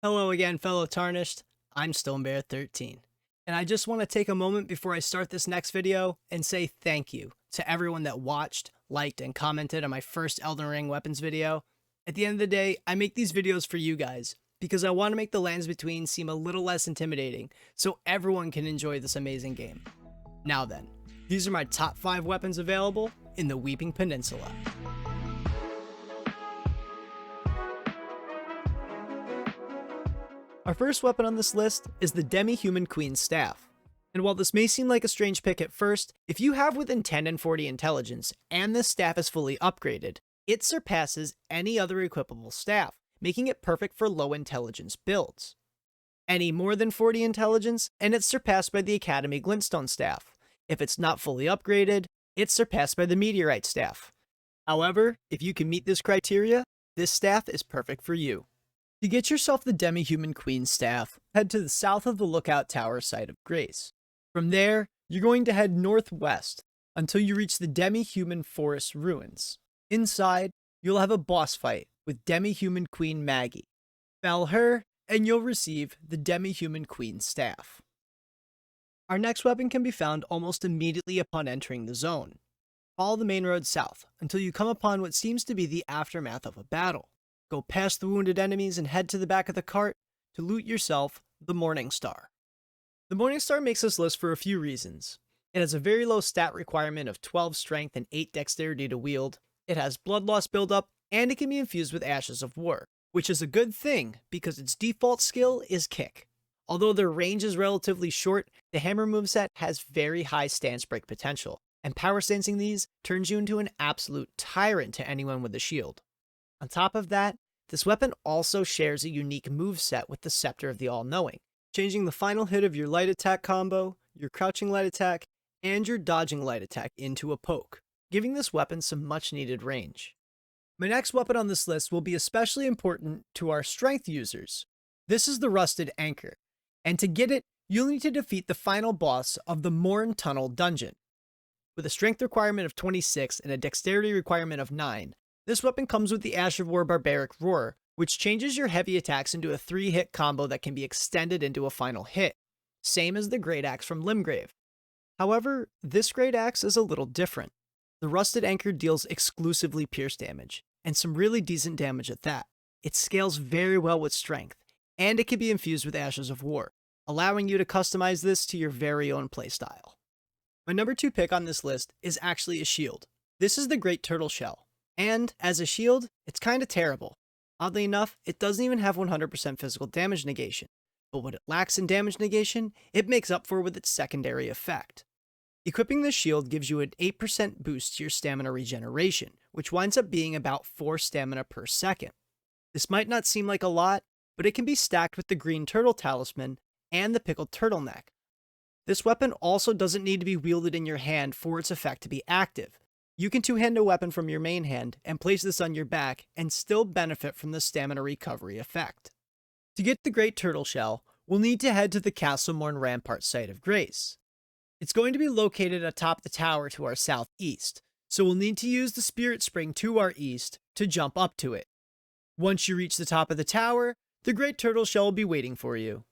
Hello again, fellow Tarnished. I'm Stonebear13, and I just want to take a moment before I start this next video and say thank you to everyone that watched, liked, and commented on my first Elden Ring weapons video. At the end of the day, I make these videos for you guys because I want to make the lands between seem a little less intimidating so everyone can enjoy this amazing game. Now then, these are my top 5 weapons available in the Weeping Peninsula. Our first weapon on this list is the Demi-Human Queen's Staff. And while this may seem like a strange pick at first, if you have within 10 and 40 intelligence, and this staff is fully upgraded, it surpasses any other equipable staff, making it perfect for low intelligence builds. Any more than 40 intelligence, and it's surpassed by the Academy Glintstone Staff. If it's not fully upgraded, it's surpassed by the Meteorite Staff. However, if you can meet this criteria, this staff is perfect for you. To get yourself the Demi-Human Queen's Staff, head to the south of the Lookout Tower site of Grace. From there, you're going to head northwest until you reach the Demi-Human Forest Ruins. Inside, you'll have a boss fight with Demi-Human Queen Maggie. Fell her, and you'll receive the Demi-Human Queen's Staff. Our next weapon can be found almost immediately upon entering the zone. Follow the main road south until you come upon what seems to be the aftermath of a battle. Go past the wounded enemies and head to the back of the cart to loot yourself the Morning Star. The Morning Star makes this list for a few reasons. It has a very low stat requirement of 12 strength and 8 dexterity to wield, it has blood loss buildup, and it can be infused with Ashes of War, which is a good thing because its default skill is Kick. Although their range is relatively short, the hammer moveset has very high stance break potential, and power stancing these turns you into an absolute tyrant to anyone with a shield. On top of that, this weapon also shares a unique moveset with the Scepter of the All-Knowing, changing the final hit of your light attack combo, your crouching light attack, and your dodging light attack into a poke, giving this weapon some much needed range. My next weapon on this list will be especially important to our strength users. This is the Rusted Anchor, and to get it, you'll need to defeat the final boss of the Morn Tunnel dungeon. With a strength requirement of 26 and a dexterity requirement of 9, this weapon comes with the Ash of War Barbaric Roar, which changes your heavy attacks into a 3-hit combo that can be extended into a final hit, same as the Great Axe from Limgrave. However, this Great Axe is a little different. The Rusted Anchor deals exclusively pierce damage, and some really decent damage at that. It scales very well with strength, and it can be infused with Ashes of War, allowing you to customize this to your very own playstyle. My number 2 pick on this list is actually a shield. This is the Great Turtle Shell. And, as a shield, it's kinda terrible. Oddly enough, it doesn't even have 100% physical damage negation, but what it lacks in damage negation, it makes up for with its secondary effect. Equipping this shield gives you an 8% boost to your stamina regeneration, which winds up being about 4 stamina per second. This might not seem like a lot, but it can be stacked with the Green Turtle Talisman and the Pickled Turtleneck. This weapon also doesn't need to be wielded in your hand for its effect to be active. You can two-hand a weapon from your main hand and place this on your back and still benefit from the stamina recovery effect. To get the Great Turtle Shell, we'll need to head to the Castlemorn Rampart site of Grace. It's going to be located atop the tower to our southeast, so we'll need to use the Spirit Spring to our east to jump up to it. Once you reach the top of the tower, the Great Turtle Shell will be waiting for you.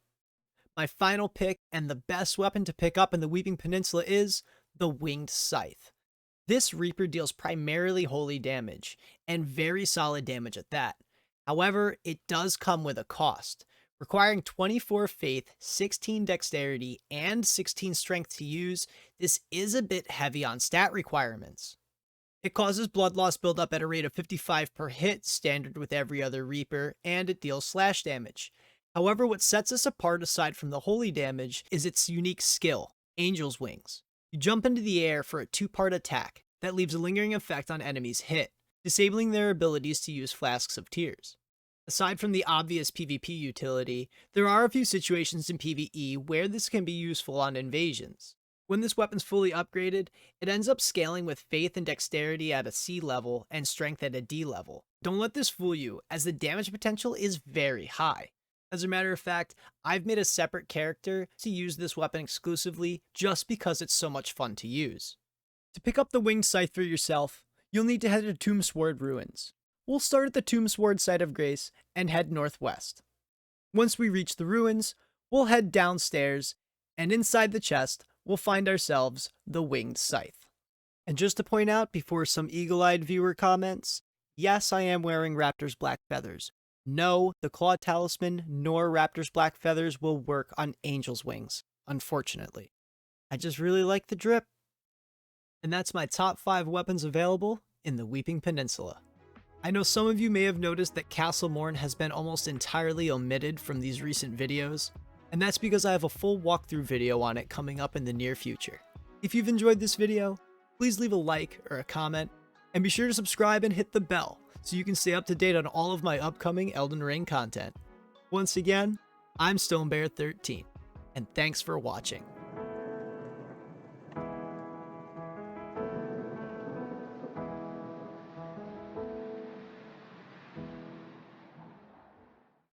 My final pick and the best weapon to pick up in the Weeping Peninsula is the Winged Scythe. This Reaper deals primarily holy damage, and very solid damage at that. However, it does come with a cost. Requiring 24 faith, 16 dexterity, and 16 strength to use, this is a bit heavy on stat requirements. It causes blood loss buildup at a rate of 55 per hit, standard with every other Reaper, and it deals slash damage. However, what sets us apart aside from the holy damage is its unique skill, Angel's Wings. You jump into the air for a 2-part attack that leaves a lingering effect on enemies hit, disabling their abilities to use Flasks of Tears. Aside from the obvious PvP utility, there are a few situations in PvE where this can be useful on invasions. When this weapon's fully upgraded, it ends up scaling with faith and dexterity at a C level and strength at a D level. Don't let this fool you, as the damage potential is very high. As a matter of fact, I've made a separate character to use this weapon exclusively just because it's so much fun to use. To pick up the Winged Scythe for yourself, you'll need to head to Tombsword Ruins. We'll start at the Tombsword site of Grace and head northwest. Once we reach the ruins, we'll head downstairs, and inside the chest, we'll find ourselves the winged Scythe. And just to point out before some eagle-eyed viewer comments, yes, I am wearing Raptor's black feathers. No, the claw talisman nor Raptor's black feathers will work on Angel's wings, unfortunately. I just really like the drip. And that's my top 5 weapons available in the Weeping Peninsula. I know some of you may have noticed that Castle Morn has been almost entirely omitted from these recent videos, and that's because I have a full walkthrough video on it coming up in the near future. If you've enjoyed this video, please leave a like or a comment, and be sure to subscribe and hit the bell so you can stay up to date on all of my upcoming Elden Ring content. Once again, I'm StoneBear13, and thanks for watching.